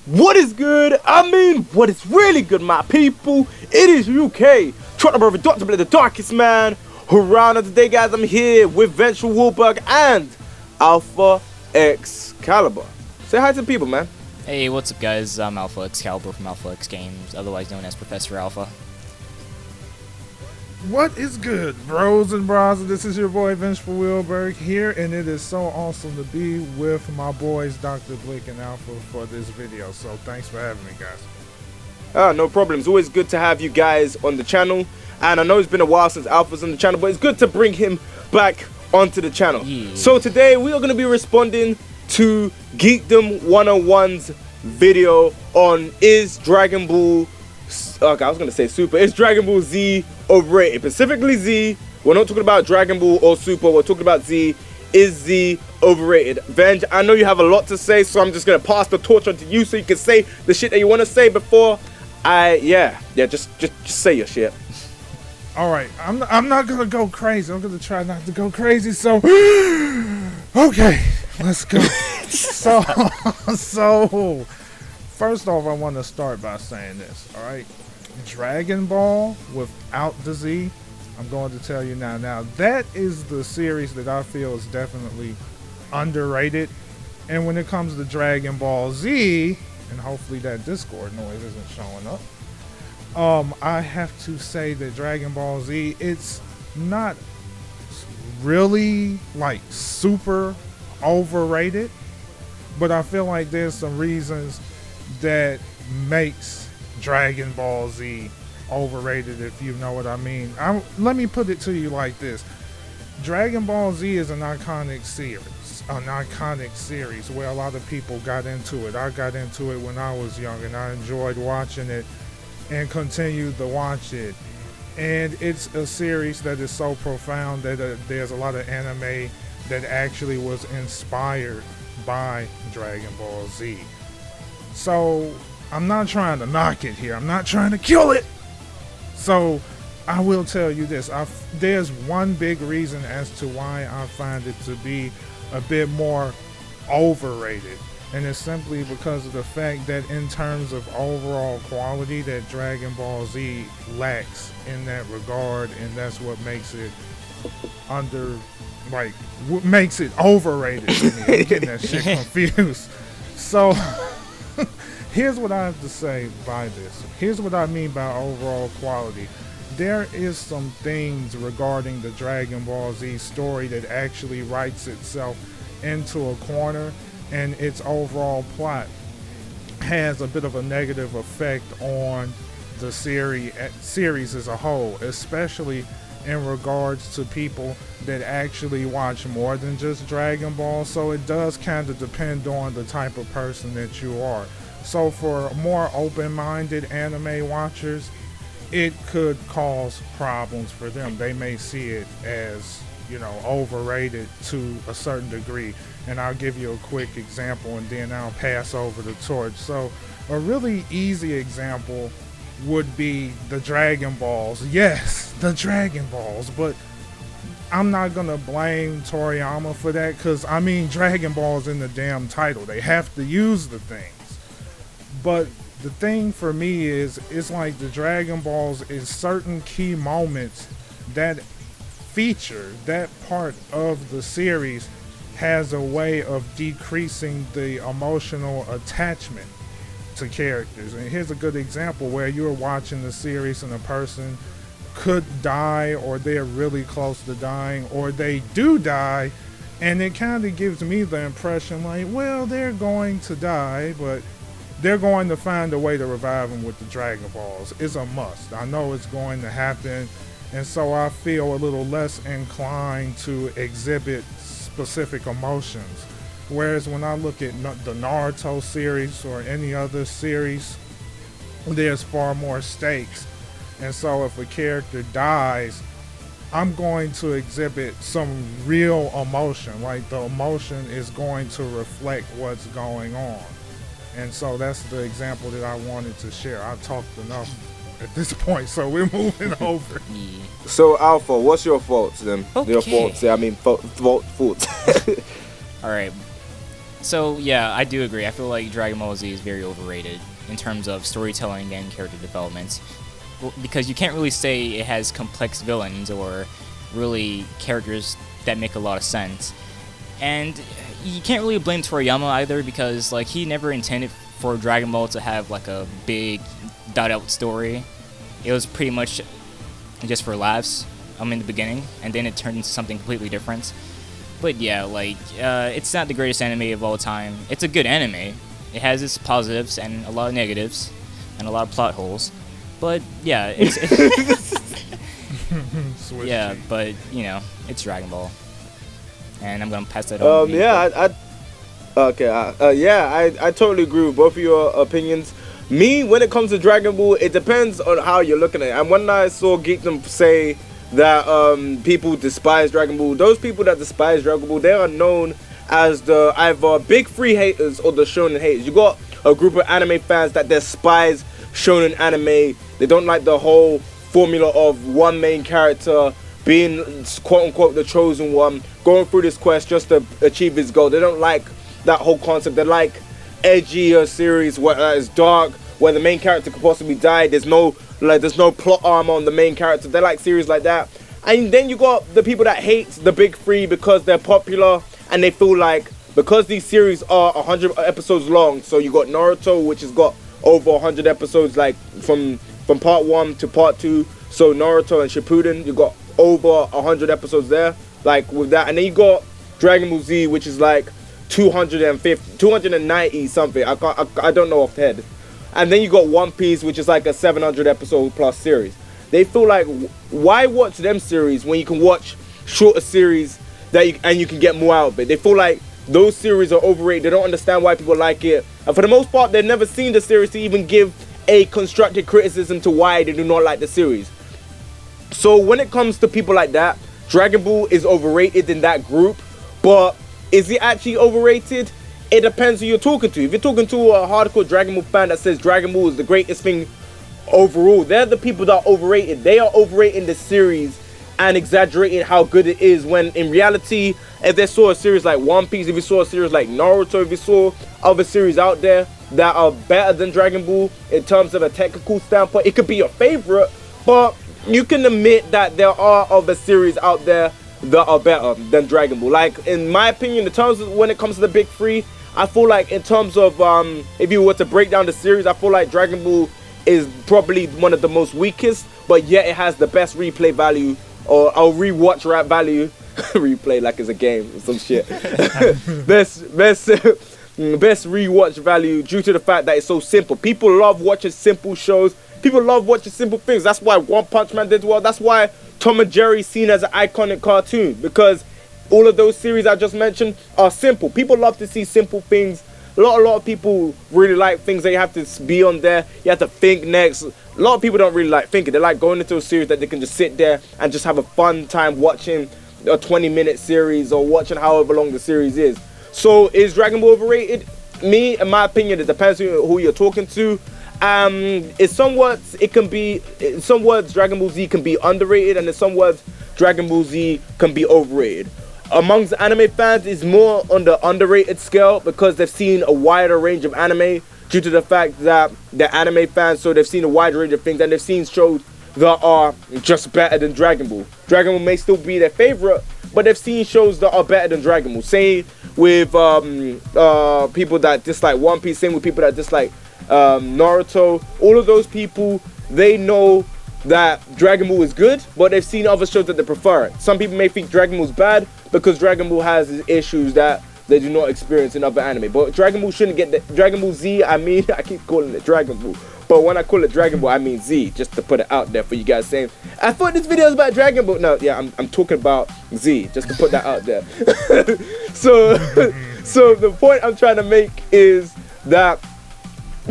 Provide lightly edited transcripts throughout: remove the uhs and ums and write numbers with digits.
What is good? I mean, what is really good, my people? It is UK, Trotner Brother, Dr. Blick, the darkest man around. And today, guys, I'm here with Vengefulwilberg and Alphaexgames. Say hi to the people, man. Hey, what's up, guys? I'm Alphaexgames from Alphaexgames, otherwise known as Professor Alpha. What is good, bros and bros? This is your boy Vengefulwilberg here, and it is so awesome to be with my boys Dr. Blick and Alpha for this video. So thanks for having me, guys. No problem. It's always good to have you guys on the channel. And I know it's been a while since Alpha's on the channel, but it's good to bring him back onto the channel. Yeah. So today we are going to be responding to Geekdom 101's video on is Dragon Ball... Okay, I was going to say Super. Is Dragon Ball Z overrated? Specifically Z. We're not talking about Dragon Ball or Super. We're talking about Z. Is Z overrated? Venge, I know you have a lot to say, so I'm just going to pass the torch on to you so you can say the shit that you want to say before just say your shit. All right, I'm not gonna go crazy. I'm gonna try not to go crazy. So, okay, let's go. so first off, I want to start by saying this. All right, Dragon Ball without the Z. I'm going to tell you now. Now that is the series that I feel is definitely underrated. And when it comes to Dragon Ball Z, and hopefully that Discord noise isn't showing up. I have to say that Dragon Ball Z, it's not really like super overrated, but I feel like there's some reasons that makes Dragon Ball Z overrated, if you know what I mean. Let me put it to you like this. Dragon Ball Z is an iconic series where a lot of people got into it. I got into it when I was young and I enjoyed watching it and continued to watch it. And it's a series that is so profound that there's a lot of anime that actually was inspired by Dragon Ball Z. So I'm not trying to knock it here. I'm not trying to kill it. So I will tell you this. There's one big reason as to why I find it to be a bit more overrated. And it's simply because of the fact that in terms of overall quality that Dragon Ball Z lacks in that regard, and that's what makes it what makes it overrated to me. I'm getting that shit confused. So here's what I have to say by this. Here's what I mean by overall quality. There is some things regarding the Dragon Ball Z story that actually writes itself into a corner, and its overall plot has a bit of a negative effect on the series as a whole, especially in regards to people that actually watch more than just Dragon Ball. So it does kind of depend on the type of person that you are. So for more open-minded anime watchers, it could cause problems for them. They may see it as, overrated to a certain degree. And I'll give you a quick example and then I'll pass over the torch. So a really easy example would be the Dragon Balls. Yes, the Dragon Balls. But I'm not going to blame Toriyama for that, because, Dragon Ball's in the damn title. They have to use the things. But the thing for me is, it's like the Dragon Balls is certain key moments that feature that part of the series has a way of decreasing the emotional attachment to characters. And here's a good example where you're watching the series and a person could die, or they're really close to dying, or they do die, and it kind of gives me the impression like, well, they're going to die, but they're going to find a way to revive them with the Dragon Balls. It's a must. I know it's going to happen, and so I feel a little less inclined to exhibit specific emotions. Whereas when I look at the Naruto series or any other series, there's far more stakes. And so if a character dies, I'm going to exhibit some real emotion. Like, the emotion is going to reflect what's going on. And so that's the example that I wanted to share. I've talked enough at this point, so we're moving over. Yeah. So, Alpha, what's your thoughts then? Okay. Your thoughts, thoughts. Alright. So yeah, I do agree. I feel like Dragon Ball Z is very overrated in terms of storytelling and character development, because you can't really say it has complex villains or really characters that make a lot of sense. And you can't really blame Toriyama either, because like he never intended for Dragon Ball to have like a big thought out story. It was pretty much just for laughs in the beginning, and then it turned into something completely different. But yeah, like it's not the greatest anime of all time. It's a good anime. It has its positives and a lot of negatives and a lot of plot holes. But yeah, it's yeah, but you know, it's Dragon Ball. And I'm gonna pass that on. I totally agree with both of your opinions. Me, when it comes to Dragon Ball, it depends on how you're looking at it. And when I saw Geekdom say that people despise Dragon Ball, those people that despise Dragon Ball, they are known as the either big three haters or the shonen haters. You got a group of anime fans that despise shonen anime. They don't like the whole formula of one main character being quote-unquote the chosen one, going through this quest just to achieve his goal. They don't like that whole concept. They like edgier series where it's dark, where the main character could possibly die. There's no plot armor on the main character. They like series like that. And then you got the people that hate the big three because they're popular and they feel like because these series are 100 episodes long. So you got Naruto, which has got over 100 episodes, like from part 1 to part 2. So Naruto and Shippuden, you got over 100 episodes there, like with that. And then you got Dragon Ball Z, which is like 290 something. I don't know off the head. And then you got One Piece, which is like a 700 episode plus series. They feel like, why watch them series when you can watch shorter series and you can get more out of it? They feel like those series are overrated. They don't understand why people like it. And for the most part, they've never seen the series to even give a constructive criticism to why they do not like the series. So when it comes to people like that, Dragon Ball is overrated in that group. But is it actually overrated? It depends who you're talking to. If you're talking to a hardcore Dragon Ball fan that says Dragon Ball is the greatest thing overall, they're the people that are overrated. They are overrating the series and exaggerating how good it is, when in reality, if they saw a series like One Piece, if you saw a series like Naruto, if you saw other series out there that are better than Dragon Ball in terms of a technical standpoint, it could be your favorite, but you can admit that there are other series out there that are better than Dragon Ball. Like, in my opinion, in terms of when it comes to the big three, I feel like in terms of if you were to break down the series, I feel like Dragon Ball is probably one of the most weakest, but yet it has the best replay value or rewatch value. Replay like it's a game or some shit. best rewatch value due to the fact that it's so simple. People love watching simple shows. People love watching simple things. That's why One Punch Man did well. That's why Tom and Jerry is seen as an iconic cartoon, because all of those series I just mentioned are simple. People love to see simple things. A lot of people really like things that you have to be on there. You have to think next. A lot of people don't really like thinking. They like going into a series that they can just sit there and just have a fun time watching a 20-minute series or watching however long the series is. So is Dragon Ball overrated? Me, in my opinion, it depends who you're talking to. In some words, Dragon Ball Z can be underrated, and in some words, Dragon Ball Z can be overrated. Amongst anime fans, it's more on the underrated scale because they've seen a wider range of anime due to the fact that they're anime fans, so they've seen a wide range of things, and they've seen shows that are just better than Dragon Ball. Dragon Ball may still be their favorite, but they've seen shows that are better than Dragon Ball. Same with people that dislike One Piece, same with people that dislike Naruto. All of those people, they know that Dragon Ball is good, but they've seen other shows that they prefer. Some people may think Dragon Ball is bad because Dragon Ball has issues that they do not experience in other anime. But Dragon Ball shouldn't get that. Dragon Ball Z, I keep calling it Dragon Ball, but when I call it Dragon Ball, I mean Z, just to put it out there for you guys saying, I thought this video was about Dragon Ball. No, yeah, I'm talking about Z, just to put that out there. So the point I'm trying to make is that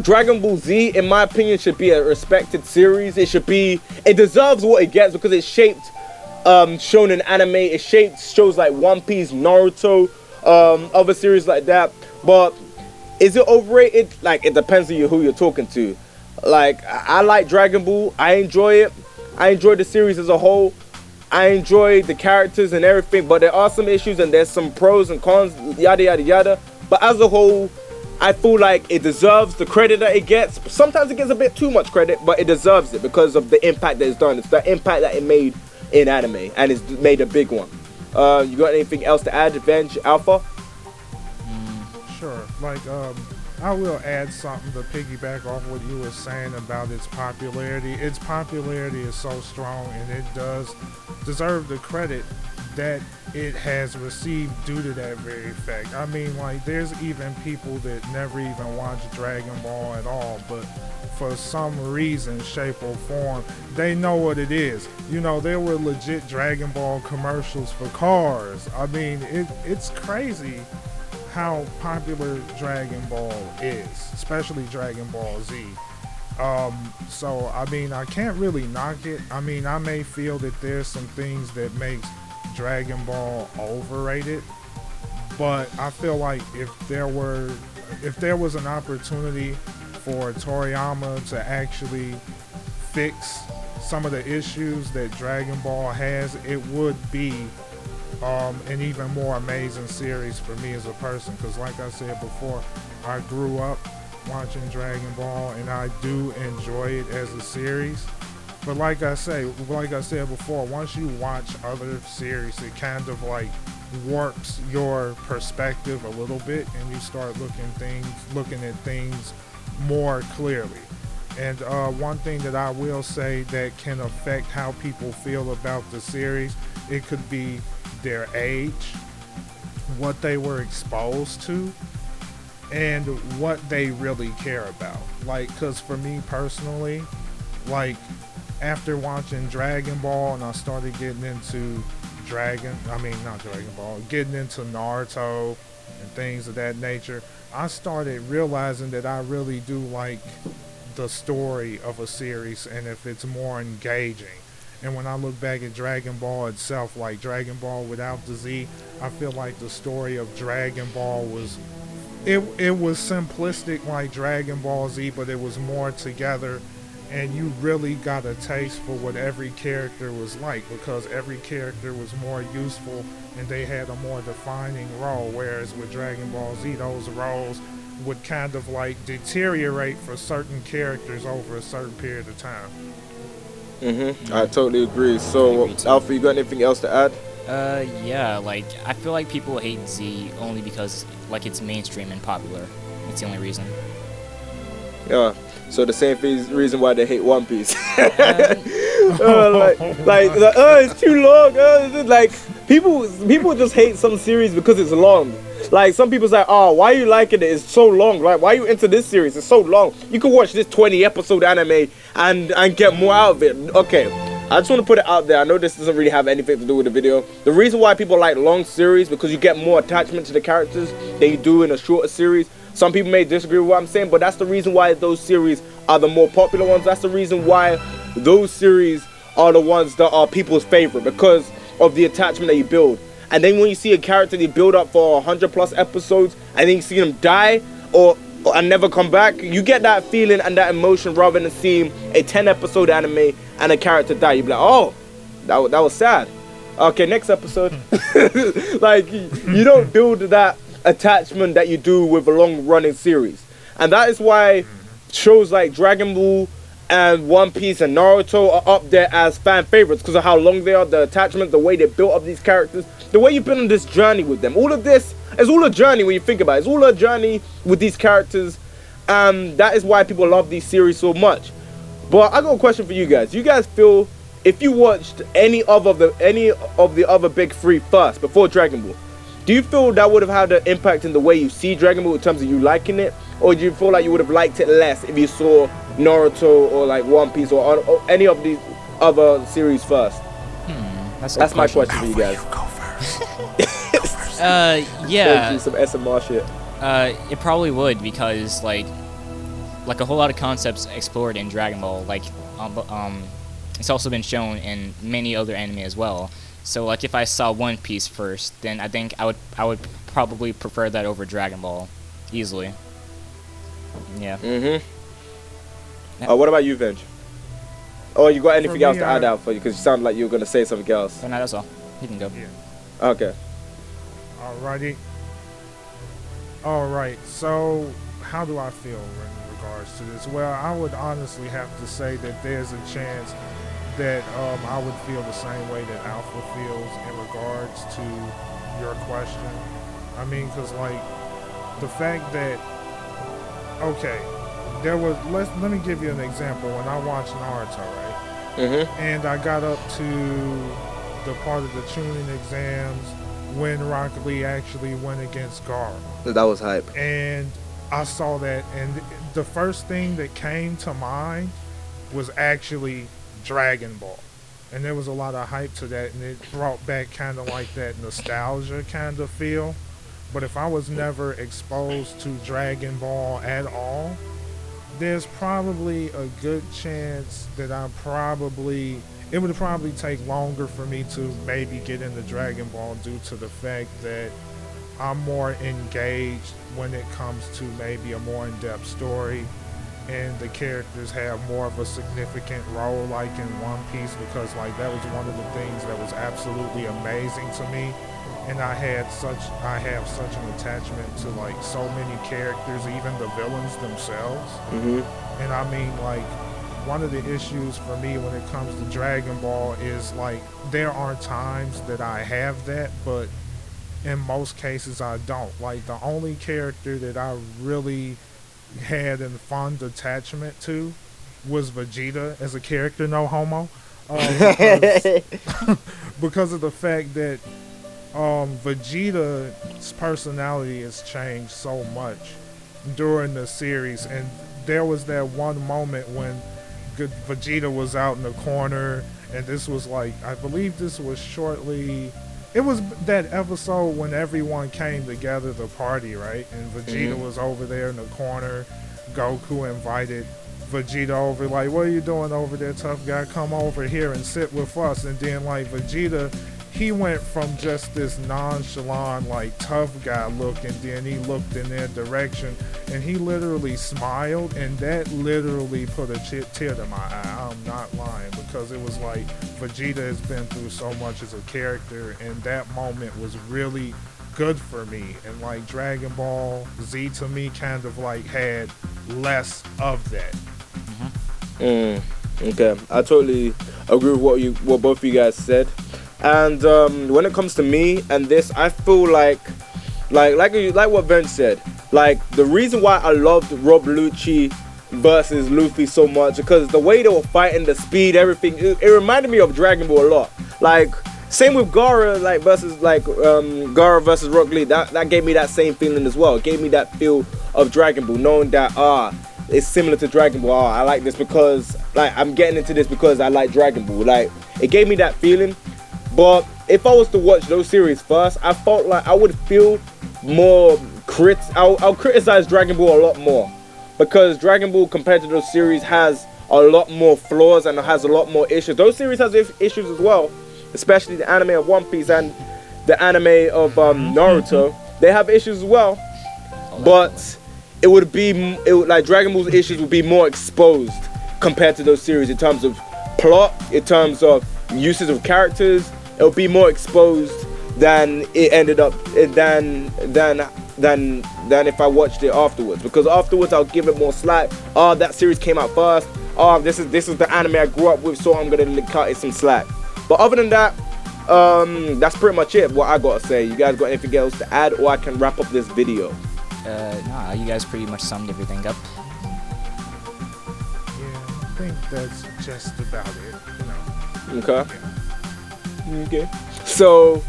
Dragon Ball Z, in my opinion, should be a respected series. It deserves what it gets because it shaped shonen anime. It shaped shows like One Piece, Naruto, other series like that. But is it overrated? Like, it depends on who you're talking to. Like, I like Dragon Ball. I enjoy it. I enjoy the series as a whole. I enjoy the characters and everything. But there are some issues and there's some pros and cons, yada, yada, yada. But as a whole, I feel like it deserves the credit that it gets. Sometimes it gets a bit too much credit, but it deserves it because of the impact that it's done. It's the impact that it made in anime, and it's made a big one. You got anything else to add, Venge, Alpha? Sure. Like, I will add something to piggyback off what you were saying about its popularity. Its popularity is so strong, and it does deserve the credit that it has received due to that very fact. I mean, like, there's even people that never even watch Dragon Ball at all, but for some reason, shape, or form, they know what it is. You know, there were legit Dragon Ball commercials for cars. I mean, it's crazy how popular Dragon Ball is, especially Dragon Ball Z. So, I mean, I can't really knock it. I mean, I may feel that there's some things that makes Dragon Ball overrated, but I feel like if there was an opportunity for Toriyama to actually fix some of the issues that Dragon Ball has, it would be an even more amazing series for me as a person, because like I said before, I grew up watching Dragon Ball and I do enjoy it as a series. But like I said before, once you watch other series, it kind of like warps your perspective a little bit, and you start looking at things more clearly. And one thing that I will say that can affect how people feel about the series, it could be their age, what they were exposed to, and what they really care about. Like, because for me personally, like, after watching Dragon Ball and I started getting into getting into Naruto and things of that nature, I started realizing that I really do like the story of a series, and if it's more engaging. And when I look back at Dragon Ball itself, like Dragon Ball without the Z, I feel like the story of Dragon Ball was simplistic like Dragon Ball Z, but it was more together, and you really got a taste for what every character was like, because every character was more useful and they had a more defining role, whereas with Dragon Ball Z, those roles would kind of like deteriorate for certain characters over a certain period of time. I totally agree. So, Alpha, you got anything else to add? Yeah, like, I feel like people hate Z only because, like, it's mainstream and popular. It's the only reason. Yeah, so the same reason why they hate One Piece. It's too long. Like, people just hate some series because it's long. Like, some people's like, oh, why are you liking it? It's so long. Like, why are you into this series? It's so long. You can watch this 20-episode anime and get more out of it. Okay, I just want to put it out there. I know this doesn't really have anything to do with the video. The reason why people like long series, because you get more attachment to the characters than you do in a shorter series. Some people may disagree with what I'm saying, but that's the reason why those series are the more popular ones. That's the reason why those series are the ones that are people's favorite, because of the attachment that you build. And then when you see a character they build up for 100+ episodes, and then you see them die and never come back, you get that feeling and that emotion rather than seeing a 10-episode anime and a character die. You be like, oh, that was sad. Okay, next episode. Like, you don't build that attachment that you do with a long-running series. And that is why shows like Dragon Ball and One Piece and Naruto are up there as fan favorites, because of how long they are, the attachment, the way they built up these characters, the way you've been on this journey with them. All of this is all a journey when you think about it. It's all a journey with these characters, and that is why people love these series so much. But I got a question for you guys. You guys feel, if you watched any of the other big three first before Dragon Ball, do you feel that would have had an impact in the way you see Dragon Ball in terms of you liking it? Or do you feel like you would have liked it less if you saw Naruto or like One Piece or any of these other series first? That's my question for you guys. You go first. Yeah. Some SMR shit. It probably would, because like a whole lot of concepts explored in Dragon Ball, like it's also been shown in many other anime as well. So like if I saw One Piece first, then I think I would probably prefer that over Dragon Ball easily. Yeah. What about you, Venge? Oh, you got anything For else me, to add out for you? Because you sound like you were gonna say something else. No, that's all. You can go. Yeah. Okay. Alrighty. All right, so how do I feel in regards to this? Well, I would honestly have to say that there's a chance that I would feel the same way that Alpha feels in regards to your question. I mean, because like the fact that, okay, there was, let me give you an example. When I watched Naruto, right? And I got up to the part of the tuning exams when Rock Lee actually went against Gaara. That was hype. And I saw that, and the first thing that came to mind was actually Dragon Ball. And there was a lot of hype to that, and it brought back kind of like that nostalgia kind of feel. But if I was never exposed to Dragon Ball at all, there's probably a good chance that it would probably take longer for me to maybe get into Dragon Ball due to the fact that I'm more engaged when it comes to maybe a more in-depth story, and the characters have more of a significant role like in One Piece, because like that was one of the things that was absolutely amazing to me, and I have such an attachment to like so many characters, even the villains themselves. And I mean, like, one of the issues for me when it comes to Dragon Ball is like there are times that I have that, but in most cases I don't. Like the only character that I really had a fond attachment to was Vegeta as a character, no homo, because of the fact that Vegeta's personality has changed so much during the series, and there was that one moment when Vegeta was out in the corner, and this was like, I believe this was shortly, it was that episode when everyone came together to party, right? And Vegeta was over there in the corner. Goku invited Vegeta over, like, what are you doing over there, tough guy? Come over here and sit with us. And then like Vegeta, he went from just this nonchalant, like tough guy look, and then he looked in their direction and he literally smiled, and that literally put a tear to my eye. I'm not lying, because it was like Vegeta has been through so much as a character, and that moment was really good for me. And like Dragon Ball Z to me kind of like had less of that. Okay, I totally agree with what both of you guys said. And when it comes to me and this, I feel like what Venge said. Like the reason why I loved Rob Lucci versus Luffy so much, because the way they were fighting, the speed, everything, it reminded me of Dragon Ball a lot. Like same with Gaara, like versus like Gaara versus Rock Lee. That gave me that same feeling as well. It gave me that feel of Dragon Ball, knowing that it's similar to Dragon Ball. I like this because like I'm getting into this because I like Dragon Ball. Like it gave me that feeling. But if I was to watch those series first, I felt like I would feel more I'll criticize Dragon Ball a lot more, because Dragon Ball compared to those series has a lot more flaws and has a lot more issues. Those series has issues as well, especially the anime of One Piece and the anime of Naruto. They have issues as well, but like Dragon Ball's issues would be more exposed compared to those series in terms of plot, in terms of uses of characters. It would be more exposed than it ended up than if I watched it afterwards, because afterwards I'll give it more slack. That series came out first. This is the anime I grew up with, so I'm gonna cut it some slack. But other than that, that's pretty much it. What I gotta say. You guys got anything else to add, or I can wrap up this video? Nah, you guys pretty much summed everything up. Yeah, I think that's just about it. You know. Okay. Okay. So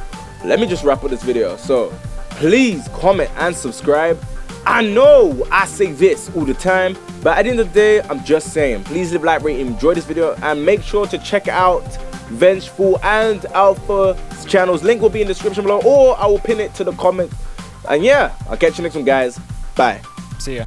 let me just wrap up this video. So please comment and subscribe. I know I say this all the time, but at the end of the day, I'm just saying, please leave a like, rate, enjoy this video, and make sure to check out Vengeful and Alpha's channels. Link will be in the description below, or I will pin it to the comment. And yeah, I'll catch you next one, guys. Bye. See ya.